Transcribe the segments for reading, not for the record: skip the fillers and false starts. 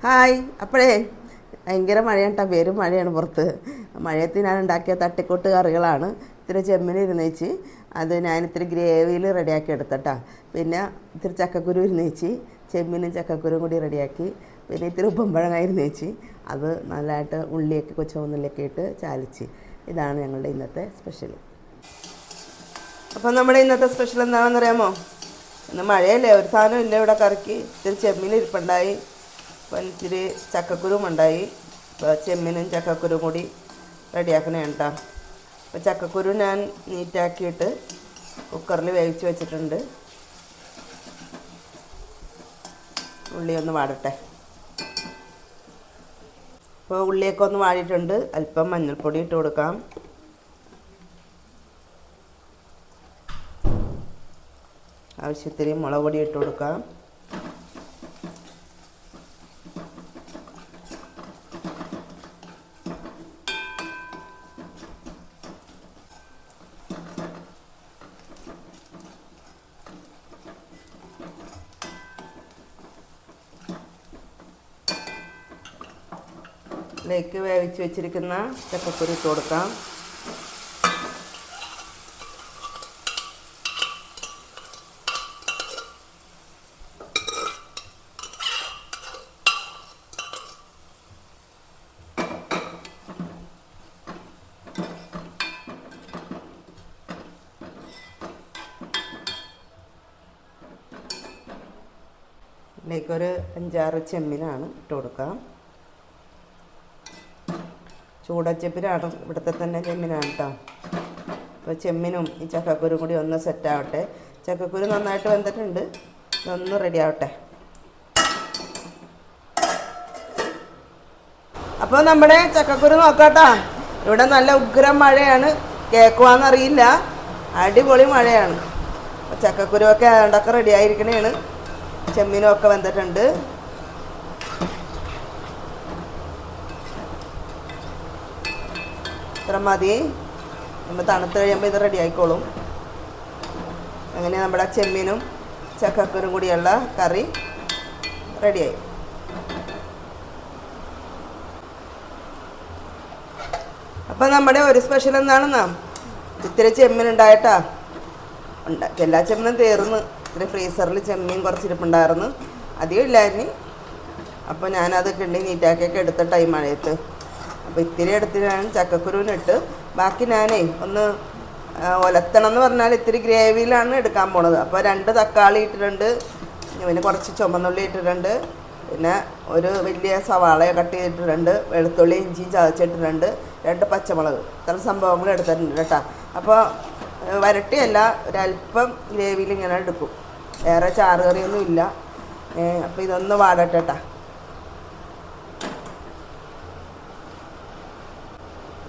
Hi. അപ്പോഴേ ഭയങ്കര മഴയാണ് കേട്ടോ, പേരും മഴയാണ് പുറത്ത്. മഴയത്ത് ഞാൻ ഉണ്ടാക്കിയ തട്ടിക്കൂട്ട് കറികളാണ്. ഇത്തിരി ചെമ്മീൻ ഇരുന്നേച്ച് അത് ഞാൻ ഇത്തിരി ഗ്രേവിയിൽ റെഡിയാക്കി എടുത്തട്ടാ. പിന്നെ ഇത്തിരി ചക്കക്കുരു ഇരുന്നേച്ച് ചെമ്മീനും ചക്കക്കുരും കൂടി റെഡിയാക്കി. പിന്നെ ഇത്തിരി ഉപ്പുമ്പഴങ്ങ ഇരുന്നേച്ച് അത് നല്ലതായിട്ട് ഉള്ളിയൊക്കെ കൊച്ചുള്ളിയൊക്കെ ഇട്ട് ചാലിച്ച്. ഇതാണ് ഞങ്ങളുടെ ഇന്നത്തെ സ്പെഷ്യൽ. അപ്പം നമ്മുടെ ഇന്നത്തെ സ്പെഷ്യൽ എന്താണെന്ന് അറിയാമോ? ഇന്ന് മഴയല്ലേ, ഒരു സാധനം ഇല്ല ഇവിടെ കറിക്ക്. ഇത്തിരി ചെമ്മീൻ ഇരിപ്പുണ്ടായി, അപ്പം ഇത്തിരി ചക്കക്കുരും ഉണ്ടായി. ചെമ്മീനും ചക്കക്കുരും കൂടി റെഡിയാക്കണേ കേട്ടോ. അപ്പോൾ ചക്കക്കുരു ഞാൻ നീറ്റാക്കിയിട്ട് കുക്കറിൽ വേവിച്ച് വെച്ചിട്ടുണ്ട്. ഉള്ളി ഒന്ന് വാടട്ടെ. അപ്പോൾ ഉള്ളിയൊക്കെ ഒന്ന് വാടിയിട്ടുണ്ട്. അല്പം മഞ്ഞൾപ്പൊടി ഇട്ട് കൊടുക്കാം. ആവശ്യത്തിന് മുളക് പൊടി ഇട്ട് കൊടുക്കാം. ഇതിലേക്ക് വേവിച്ച് വെച്ചിരിക്കുന്ന ചക്കക്കുരു ഇട്ട് കൊടുക്കാം. ഇതിലേക്കൊരു 5-6 ചെമ്മീനാണ് ഇട്ട് കൊടുക്കാം. ചൂടച്ചെപ്പിനാണ്, ഇവിടുത്തെ തന്നെ ചെമ്മീനാണ് കേട്ടോ. അപ്പോൾ ചെമ്മീനും ഈ ചക്കക്കുരും കൂടി ഒന്ന് സെറ്റാവട്ടെ. ചക്കക്കുരു നന്നായിട്ട് വെന്തിട്ടുണ്ട്, ഇതൊന്ന് റെഡി ആവട്ടെ. അപ്പോൾ നമ്മുടെ ചക്കക്കുരു നോക്കാട്ടോ. ഇവിടെ നല്ല ഉഗ്രം മഴയാണ്, കേൾക്കുവാന്നറിയില്ല, അടിപൊളി മഴയാണ്. ചക്കക്കുരുവൊക്കെ അതുകൊണ്ടൊക്കെ റെഡി ആയിരിക്കണേണ്. ചെമ്മീനും ഒക്കെ വെന്തിട്ടുണ്ട്. ഇത്ര മതി. നമ്മൾ തണുത്ത് കഴിയുമ്പോൾ ഇത് റെഡി ആയിക്കോളും. അങ്ങനെ നമ്മുടെ ചെമ്മീനും ചക്കക്കുരും കൂടിയുള്ള കറി റെഡിയായി. അപ്പം നമ്മുടെ ഒരു സ്പെഷ്യൽ എന്താണെന്നാ, ഇത്തിരി ചെമ്മീൻ ഉണ്ടായിട്ടാ. എല്ലാ ചെമ്മീനും തീർന്ന്. ഇത്തിരി ഫ്രീസറിൽ ചെമ്മീൻ കുറച്ചിരിപ്പുണ്ടായിരുന്നു, അധികം ഇല്ലായിരുന്നു. അപ്പോൾ ഞാനത് കിണ്ടി നീറ്റാക്കിയൊക്കെ എടുത്ത ടൈം മഴയത്ത്. അപ്പോൾ ഇത്തിരി എടുത്ത് ഞാൻ ചക്കക്കുരുവിനിട്ട്, ബാക്കി ഞാനേ ഒന്ന് ഒലത്തണം എന്ന് പറഞ്ഞാൽ ഇത്തിരി ഗ്രേവിയിലാണ് എടുക്കാൻ പോണത്. അപ്പോൾ 2 തക്കാളി ഇട്ടിട്ടുണ്ട്, പിന്നെ കുറച്ച് ചുമന്നുള്ളി ഇട്ടിട്ടുണ്ട്, പിന്നെ ഒരു വലിയ സവാള കട്ട് ചെയ്തിട്ടുണ്ട്, വെളുത്തുള്ളി ഇഞ്ചിയും ചതച്ചിട്ടിട്ടുണ്ട്, 2 പച്ചമുളക്, ഇത്ര സംഭവങ്ങൾ എടുത്തിട്ടുണ്ട് കേട്ടോ. അപ്പോൾ വരട്ടിയല്ല, ഒരല്പം ഗ്രേവിയിൽ ഇങ്ങനെ എടുക്കും, വേറെ ചാറ് കറിയൊന്നും ഇല്ല. അപ്പോൾ ഇതൊന്ന് വാടട്ടെ കേട്ടോ.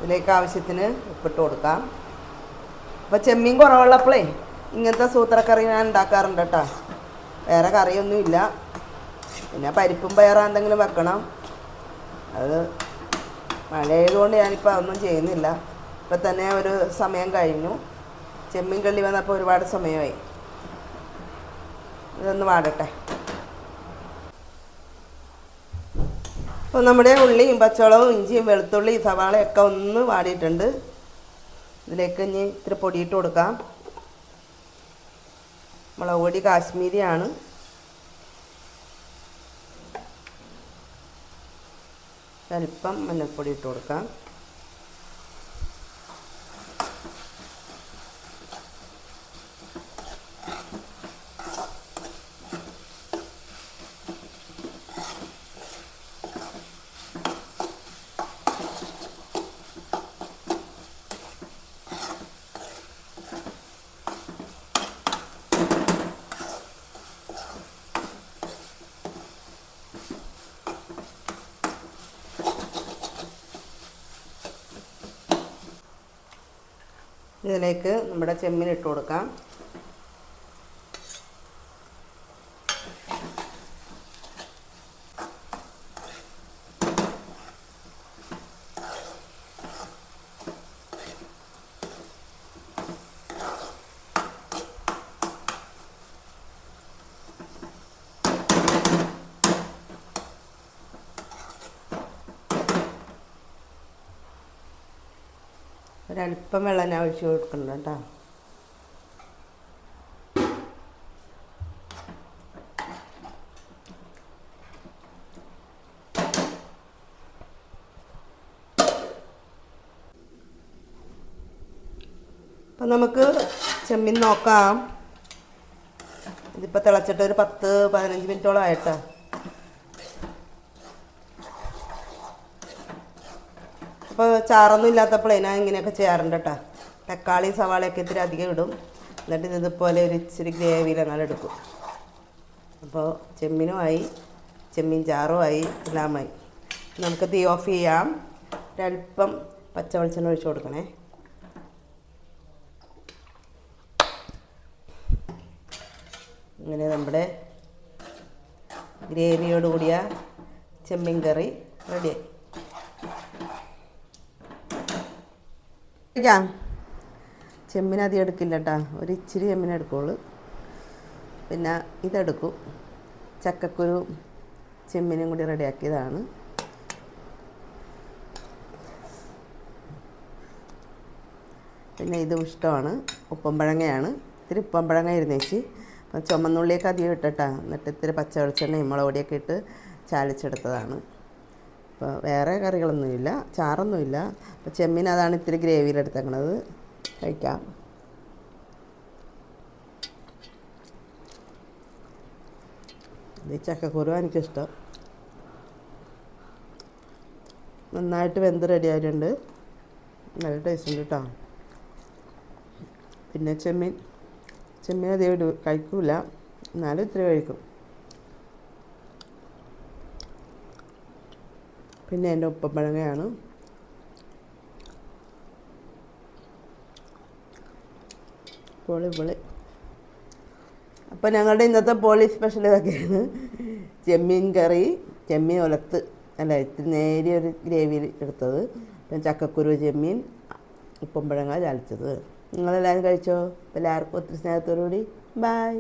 ഇതിലേക്ക് ആവശ്യത്തിന് ഉപ്പിട്ട് കൊടുക്കാം. അപ്പോൾ ചെമ്മീൻ കുറവുള്ളപ്പോഴേ ഇങ്ങനത്തെ സൂത്രക്കറി ഞാൻ ഉണ്ടാക്കാറുണ്ട് കേട്ടോ. വേറെ കറിയൊന്നുമില്ല. പിന്നെ പരിപ്പും പയറും എന്തെങ്കിലും വെക്കണം. അത് മഴയായതുകൊണ്ട് ഞാനിപ്പോൾ അതൊന്നും ചെയ്യുന്നില്ല. ഇപ്പം തന്നെ ഒരു സമയം കഴിഞ്ഞു. ചെമ്മീൻ കള്ളി വന്നപ്പോൾ ഒരുപാട് സമയമായി. ഇതൊന്ന് വാടട്ടെ. അപ്പോൾ നമ്മുടെ ഉള്ളിയും പച്ചമുളകും ഇഞ്ചിയും വെളുത്തുള്ളിയും സവാളയൊക്കെ ഒന്ന് വാടിയിട്ടുണ്ട്. ഇതിലേക്ക് ഇനി ഇത്തിരി പൊടിയിട്ട് കൊടുക്കാം. മുളക് പൊടി കാശ്മീരിയാണ്. അല്പം മഞ്ഞൾപ്പൊടി ഇട്ട് കൊടുക്കാം. ഇതിലേക്ക് നമ്മുടെ ചെമ്മീൻ ഇട്ട് കൊടുക്കാം. ഒരല്പം വെള്ളം ഞാൻ ഒഴിച്ച് കൊടുക്കുന്നുണ്ട് കേട്ടോ. അപ്പം നമുക്ക് ചെമ്മീൻ നോക്കാം. ഇതിപ്പോൾ തിളച്ചിട്ട് ഒരു 10-15 മിനിറ്റോളം ആയിട്ടോ. അപ്പോൾ ചാറൊന്നും ഇല്ലാത്തപ്പോഴേ ഞാൻ ഇങ്ങനെയൊക്കെ ചെയ്യാറുണ്ട് കേട്ടോ. തക്കാളി സവാളയൊക്കെ ഇത്തിരി അധികം ഇടും. എന്നിട്ട് ഇതുപോലെ ഒരു ഇച്ചിരി ഗ്രേവിയിൽ അങ്ങനെ എടുക്കും. അപ്പോൾ ചെമ്മീനുമായി, ചെമ്മീൻ ചാറുമായി, എല്ലാമായി. നമുക്ക് തീ ഓഫ് ചെയ്യാം. ഒരല്പം പച്ച വെളിച്ചെണ്ണ ഒഴിച്ച് കൊടുക്കണേ. ഇങ്ങനെ നമ്മുടെ ഗ്രേവിയോട് കൂടിയ ചെമ്മീൻ കറി റെഡിയായി. ചെമ്മീൻ അധികം എടുക്കില്ല കേട്ടോ, ഒരു ഇച്ചിരി ചെമ്മീൻ എടുക്കുള്ളൂ. പിന്നെ ഇതെടുക്കും, ചക്കക്കുരു ചെമ്മീനും കൂടി റെഡിയാക്കിയതാണ്. പിന്നെ ഇതും ഇഷ്ടമാണ്, ഉപ്പമ്പഴങ്ങയാണ്. ഇത്തിരി ഉപ്പമ്പഴങ്ങ ഇരുന്നേച്ച്. അപ്പം ചുമന്നുള്ളിയൊക്കെ അധികം ഇട്ടിട്ടാ, എന്നിട്ട് ഇത്തിരി പച്ച വെളിച്ചെണ്ണയും മുളക് പൊടിയൊക്കെ ഇട്ട് ചാലിച്ചെടുത്തതാണ്. അപ്പോൾ വേറെ കറികളൊന്നുമില്ല, ചാറൊന്നുമില്ല. അപ്പോൾ ചെമ്മീൻ അതാണ് ഇത്തിരി ഗ്രേവിയിലെടുത്തേക്കണത്. കഴിക്കാം. ഈ ചക്കക്കുരു എനിക്കിഷ്ടം. നന്നായിട്ട് വെന്ത് റെഡി ആയിട്ടുണ്ട്, നല്ല ടേസ്റ്റ് ഉണ്ട് കേട്ടോ. പിന്നെ ചെമ്മീൻ അധികം കഴിക്കില്ല, എന്നാലും ഇത്തിരി കഴിക്കും. പിന്നെ എൻ്റെ ഉപ്പമ്പഴങ്ങയാണ്. പൊളി. അപ്പോൾ ഞങ്ങളുടെ ഇന്നത്തെ പോളി സ്പെഷ്യൽ ഇതൊക്കെയാണ്. ചെമ്മീൻ കറി, ചെമ്മീൻ ഒലത്ത് അല്ല ഇത്തിരി നേരിയൊരു ഗ്രേവിയിൽ എടുത്തത്, പിന്നെ ചക്കക്കുരു ചെമ്മീൻ, ഉപ്പമ്പഴങ്ങ ചാലിച്ചത്. നിങ്ങളെല്ലാവരും കഴിച്ചോ? എല്ലാവർക്കും ഒത്തിരി സ്നേഹത്തോടുകൂടി ബൈ.